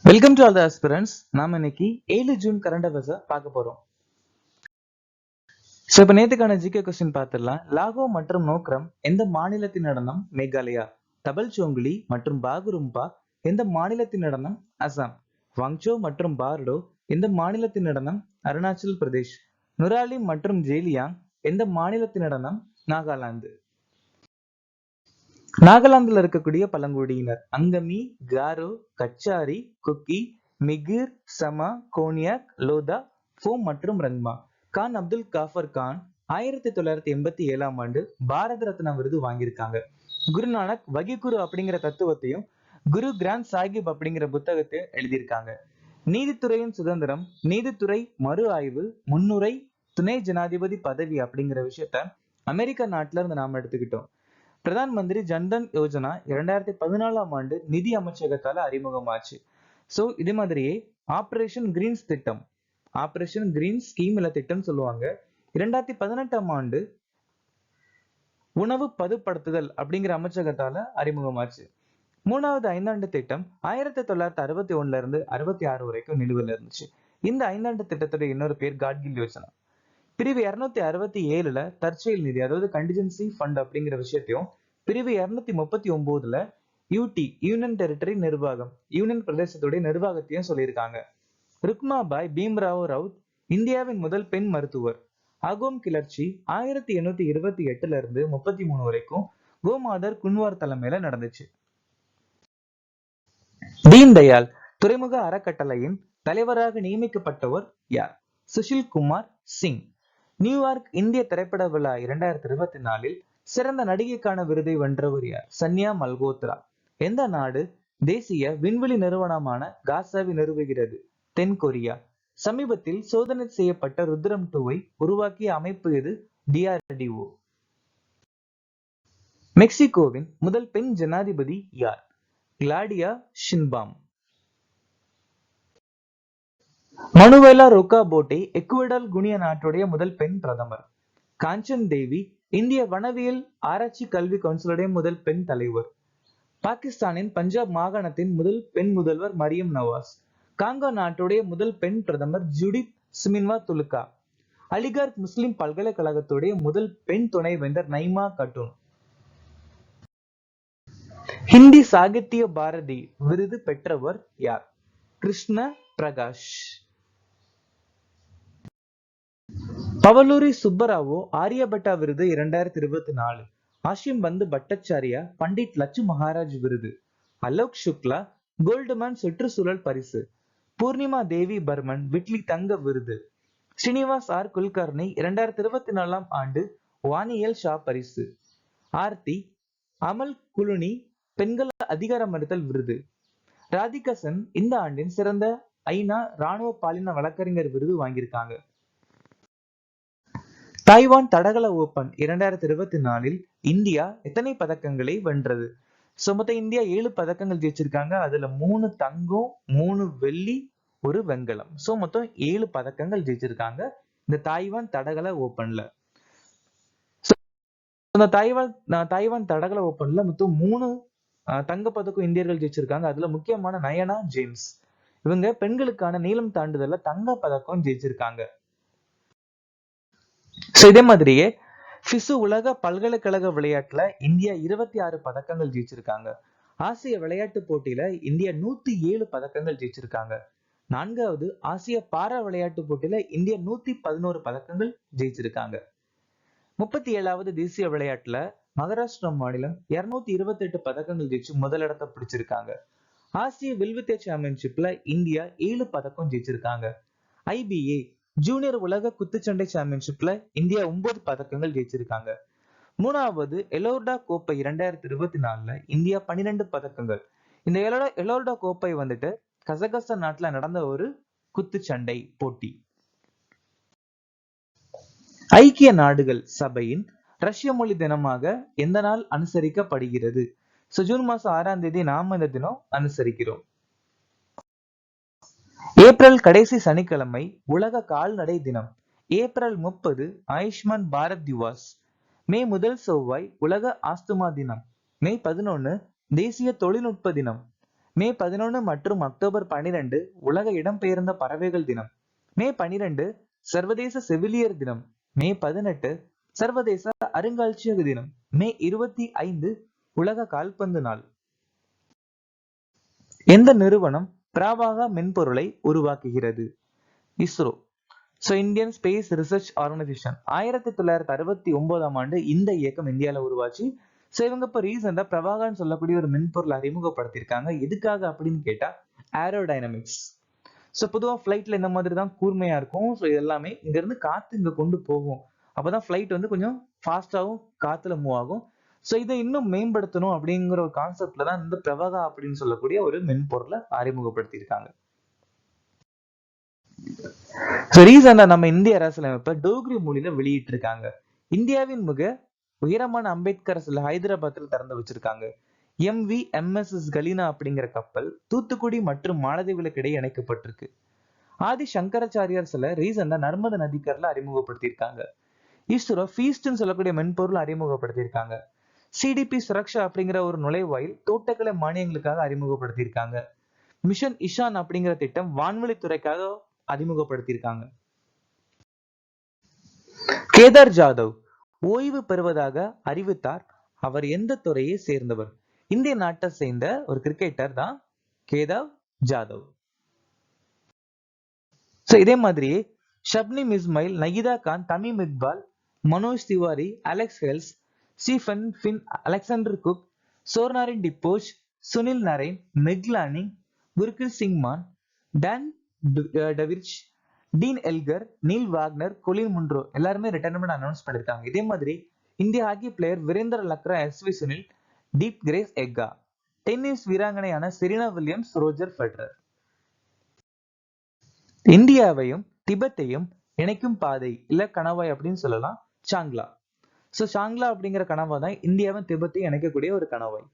Welcome to all the aspirants. நாம இன்னைக்கு 7 June current அஃபேர்ஸை பார்க்க போறோம். ஸோ இப்போ நேற்றுக்கான ஜிகே கொஸ்டின் பார்த்துடலாம். லாகோ மற்றும் நோக்ரம் எந்த மாநிலத்தின் நடனம்? மேகாலயா. தபல் சோங்குலி மற்றும் பாகுரும்பா எந்த மாநிலத்தின் நடனம்? அசாம். வாங்சோ மற்றும் பார்டோ எந்த மாநிலத்தின் நடனம்? அருணாச்சல் பிரதேஷ். நுராலி மற்றும் ஜேலியாங் எந்த மாநிலத்தின் நடனம்? நாகாலாந்து. நாகாலாந்துல இருக்கக்கூடிய பழங்குடியினர் அங்கமி, காரோ, கச்சாரி, குக்கி, மிகிர், சமா, கோனியாக், லோதா, ஃபோம் மற்றும் ரங்மா. கான் அப்துல் காஃபர் கான் 1987ஆம் ஆண்டு பாரத ரத்னா விருது வாங்கியிருக்காங்க. குருநானக் வகிகுரு அப்படிங்கிற தத்துவத்தையும் குரு கிராந்த் சாஹிப் அப்படிங்கிற புத்தகத்தையும் எழுதியிருக்காங்க. நீதித்துறையின் சுதந்திரம், நீதித்துறை மறு ஆய்வு, முன்னுரை, துணை ஜனாதிபதி பதவி அப்படிங்கிற விஷயத்த அமெரிக்க நாட்டுல இருந்து நாம எடுத்துக்கிட்டோம். பிரதான் மந்திரி ஜன்தன் யோஜனா 2014ஆம் ஆண்டு நிதி அமைச்சகத்தால அறிமுகமாச்சு. சோ இதே மாதிரியே ஆபரேஷன் கிரீன்ஸ் திட்டம், ஆபரேஷன் கிரீன் ஸ்கீம் இல்ல திட்டம் சொல்லுவாங்க, 2018ஆம் ஆண்டு உணவு பதுப்படுத்துதல் அப்படிங்கிற அமைச்சகத்தால அறிமுகமாச்சு. மூணாவது ஐந்தாண்டு திட்டம் 1961ல இருந்து 66 வரைக்கும் நிலுவையில் இருந்துச்சு. இந்த ஐந்தாண்டு திட்டத்துடைய இன்னொரு பேர் காட்கில் யோஜனா. பிரிவு 267ல தற்செயல் நிதி, அதாவது கண்டிஜென்சி ஃபண்ட் அப்படிங்கிற விஷயத்தையும், பிரிவு 239ல யூனியன் டெரிட்டரி நிர்வாகம், யூனியன் பிரதேசத்துடைய நிர்வாகத்தையும் சொல்லியிருக்காங்க. ருக்மாபாய் பீம்ராவ் ரவுத் இந்தியாவின் முதல் பெண் மருத்துவர். அகோம் கிளர்ச்சி 1828ல இருந்து 33 வரைக்கும் கோமாதர் குன்வார் தலைமையில நடந்துச்சு. தீன் தயாள் துறைமுக அறக்கட்டளையின் தலைவராக நியமிக்கப்பட்டவர் யார்? சுஷில் குமார் சிங். நியூயார்க் இந்திய திரைப்பட விழா 2024இல் சிறந்த நடிகைக்கான விருதை வென்றவர் யார்? சன்யா மல்கோத்ரா. எந்த நாடு தேசிய விண்வெளி நிறுவனமான காசாவை நிறுவுகிறது? தென் கொரியா. சமீபத்தில் சோதனை செய்யப்பட்ட ருத்ரம் 2ஐ உருவாக்கிய அமைப்பு எது? DRDO. மெக்சிகோவின் முதல் பெண் ஜனாதிபதி யார்? கிளாடியா ஷின்பாம். மனுவேலா ரோகா போட்டே எக்குவடால் குனியா நாட்டுடைய முதல் பெண் பிரதமர். காஞ்சன் தேவி இந்திய வனவியல் ஆராய்ச்சி கல்வி கவுன்சிலுடைய முதல் பெண் தலைவர். பாகிஸ்தானின் பஞ்சாப் மாகாணத்தின் முதல் பெண் முதல்வர் மரியம் நவாஸ். காங்கோ நாட்டுடைய முதல் பெண் பிரதமர் ஜுடித் சுமின்வா துலுகா. அலிகார் முஸ்லிம் பல்கலைக்கழகத்துடைய முதல் பெண் துணைவேந்தர் நைமா கட்டூன். ஹிந்தி சாகித்ய பாரதி விருது பெற்றவர் யார்? கிருஷ்ண பிரகாஷ். பவலூரி சுப்பராவோ ஆரியபட்டா விருது 2024. ஆஷிம் பந்து பட்டச்சாரியா பண்டிட் லட்சு மகாராஜ் விருது. அலோக் சுக்லா கோல்டுமேன் சுற்றுச்சூழல் பரிசு. பூர்ணிமா தேவி பர்மன் விட்லி தங்க விருது. ஸ்ரீனிவாஸ் ஆர் குல்கர்னி 2024ஆம் ஆண்டு வானியல் ஷா பரிசு. ஆர்த்தி அமல் குலுனி பெண்கள் அதிகாரமளித்தல் விருது. ராதிகா சென் இந்த ஆண்டின் சிறந்த ஐநா ராணுவ பாலின வழக்கறிஞர் விருது வாங்கியிருக்காங்க. தாய்வான் தடகள ஓபன் 2024இல் இந்தியா எத்தனை பதக்கங்களை வென்றது? மொத்தம் இந்தியா 7 பதக்கங்கள் ஜெயிச்சிருக்காங்க. அதுல 3 தங்கம், 3 வெள்ளி, 1 வெண்கலம். மொத்தம் 7 பதக்கங்கள் ஜெயிச்சிருக்காங்க இந்த தாய்வான் தடகள ஓபன்ல. தாய்வான் தடகள ஓபன்ல மொத்தம் 3 தங்க பதக்கம் இந்தியர்கள் ஜெயிச்சிருக்காங்க. அதுல முக்கியமான நயனா ஜேம்ஸ், இவங்க பெண்களுக்கான நீளம் தாண்டுதல்ல தங்க பதக்கம் ஜெயிச்சிருக்காங்க. இதே மாதிரியே பிசு உலக பல்கலைக்கழக விளையாட்டுல இந்தியா 26 பதக்கங்கள் ஜெயிச்சிருக்காங்க. ஆசிய விளையாட்டு போட்டியில இந்தியா 107 பதக்கங்கள் ஜெயிச்சிருக்காங்க. 4வது ஆசிய பாரா விளையாட்டு போட்டியில இந்தியா 111 பதக்கங்கள் ஜெயிச்சிருக்காங்க. 37வது தேசிய விளையாட்டுல மகாராஷ்டிரா மாநிலம் 228 பதக்கங்கள் ஜெயிச்சு முதலிடத்தை பிடிச்சிருக்காங்க. ஆசிய வில்வித்தை சாம்பியன்ஷிப்ல இந்தியா 7 பதக்கம் ஜெயிச்சிருக்காங்க. IBA ஜூனியர் உலக குத்துச்சண்டை சாம்பியன்ஷிப்ல இந்தியா 9 பதக்கங்கள் ஜெயிச்சிருக்காங்க. 3வது எலோர்டா கோப்பை 2024ல இந்தியா 12 பதக்கங்கள். இந்த எலோர்டா கோப்பை வந்துட்டு கசகஸ்தான் நாட்டுல நடந்த ஒரு குத்துச்சண்டை போட்டி. ஐக்கிய நாடுகள் சபையின் ரஷ்ய மொழி தினமாக எந்த நாள் அனுசரிக்கப்படுகிறது? ஜூன் மாசம் 6ஆம் தேதி நாம இந்த தினம் அனுசரிக்கிறோம். ஏப்ரல் கடைசி சனிக்கிழமை உலக கால்நடை தினம். ஏப்ரல் 30 ஆயுஷ்மான் பாரத் திவாஸ். மே 1 செவ்வாய் உலக ஆஸ்துமா தினம். மே 11 தேசிய தொழில்நுட்ப தினம். மே 11 மற்றும் அக்டோபர் 12 உலக இடம்பெயர்ந்த பறவைகள் தினம். மே 12 சர்வதேச செவிலியர் தினம். மே 18 சர்வதேச அருங்காட்சியக தினம். மே 25 உலக கால்பந்து நாள். எந்த நிறுவனம் பிராவாகா மென்பொருளை உருவாக்குகிறது? ISRO. Indian space research organisation. 1969ஆம் ஆண்டு இந்த இயக்கம் இந்தியால உருவாச்சு. இவங்க இப்ப ரீசெண்டா பிரபாகான்னு சொல்லக்கூடிய ஒரு மென்பொருள் அறிமுகப்படுத்தியிருக்காங்க. எதுக்காக அப்படின்னு கேட்டா ஏரோடைனமிக்ஸ். பொதுவா ஃபிளைட்ல இந்த மாதிரி தான் கூர்மையா இருக்கும். இது எல்லாமே இங்க இருந்து காத்து இங்க கொண்டு போகும். அப்பதான் ஃபிளைட் வந்து கொஞ்சம் ஃபாஸ்டாவும் காத்துல மூவ் ஆகும். இதை இன்னும் மேம்படுத்தணும் அப்படிங்கிற ஒரு கான்செப்ட்ல தான் இந்த பிரபாகா அப்படின்னு சொல்லக்கூடிய ஒரு மென்பொருளை அறிமுகப்படுத்தியிருக்காங்க. ரீசெண்டா நம்ம இந்திய அரசியலமைப்பை டோக்ரி மொழியில வெளியிட்டு இருக்காங்க. இந்தியாவின் மிக உயரமான அம்பேத்கர் சிலை ஹைதராபாத்தில் திறந்து வச்சிருக்காங்க. MV-MSS கலினா அப்படிங்கிற கப்பல் தூத்துக்குடி மற்றும் மாலத்தீவுகளுக்கு இடையே இணைக்கப்பட்டிருக்கு. ஆதி சங்கராச்சாரியார் சிலை ரீசெண்டா நர்மத நதிக்கரையில அறிமுகப்படுத்தியிருக்காங்க. இஸ்ரோ ஃபீஸ்ட்னு சொல்லக்கூடிய மென்பொருள் அறிமுகப்படுத்தியிருக்காங்க. CDP சுரக்ஷா அப்படிங்கிற ஒரு நுழைவாயில் தோட்டக்கலை மானியங்களுக்காக அறிமுகப்படுத்தியிருக்காங்க. மிஷன் இஷான் அப்படிங்கிற திட்டம் வான்வெளி துறைக்காக அறிமுகப்படுத்தியிருக்காங்க. கேதார் ஜாதவ் ஓய்வு பெறுவதாக அறிவித்தார். அவர் எந்த துறையை சேர்ந்தவர்? இந்திய நாட்டை சேர்ந்த ஒரு கிரிக்கெட்டர் தான் கேதார் ஜாதவ். இதே மாதிரியே Shabnim Ismail, Nahida Khan, Tamim Iqbal, Manoj Tiwary, Alex Hales, Steven Finn, Alexander Cook, சோர்னாரின் டிப்போச், சுனில் நரேன், மெக்லானி, குர்கில் சிங் மான், டான் டவிர்ச், Dean Elgar, Neil Wagner, Colin Munro எல்லாருமே ரிட்டையர்மெண்ட் அனௌன்ஸ் பண்ணிருக்காங்க. இதே மாதிரி இந்திய hockey player Virender Lakra, SV Sunil, Deep Grace Ekka, tennis வீராங்கனையான செரீனா வில்லியம்ஸ், ரோஜர் ஃபெடரர். இந்தியாவையும் திபெத்தையும் இணைக்கும் பாதை இல்ல கணவாய் அப்படின்னு சொல்லலாம் சாங்லா. சாங்லா அப்படிங்கிற கணவாய் தான் இந்தியாவும் திபெத்தையும் இணைக்கக்கூடிய ஒரு கணவாய்.